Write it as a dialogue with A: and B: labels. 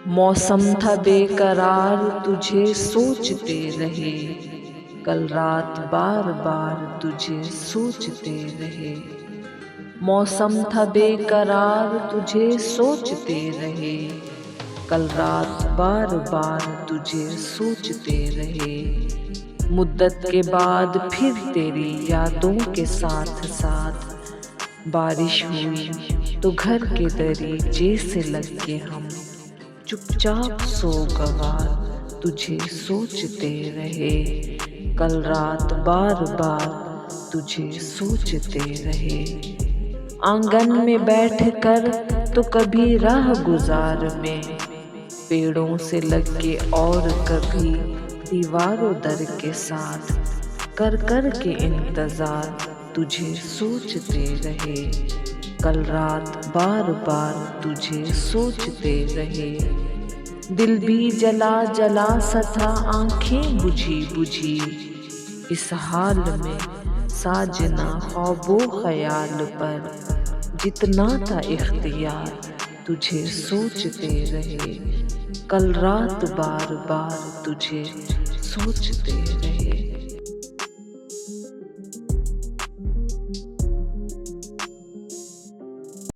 A: मौसम था बेकरार तुझे सोचते रहे, कल रात बार बार तुझे सोचते रहे। मौसम था बेकरार तुझे सोचते रहे, कल रात बार बार तुझे सोचते रहे। मुद्दत के बाद फिर तेरी यादों के साथ साथ बारिश हुई तो घर के दरीचे से लग के हम चुपचाप सो गवार तुझे सोचते रहे। कल रात बार बार तुझे सोचते रहे। आंगन में बैठ कर तो कभी राह गुजार में पेड़ों से लग के और कभी दीवारों दर के साथ कर कर के इंतजार तुझे सोचते रहे। कल रात बार बार तुझे सोचते रहे। दिल भी जला जला सा था आंखें बुझी बुझी, इस हाल में साजना ख्वाबो ख्याल पर जितना था इख्तियार तुझे सोचते रहे। कल रात बार बार तुझे सोचते रहे।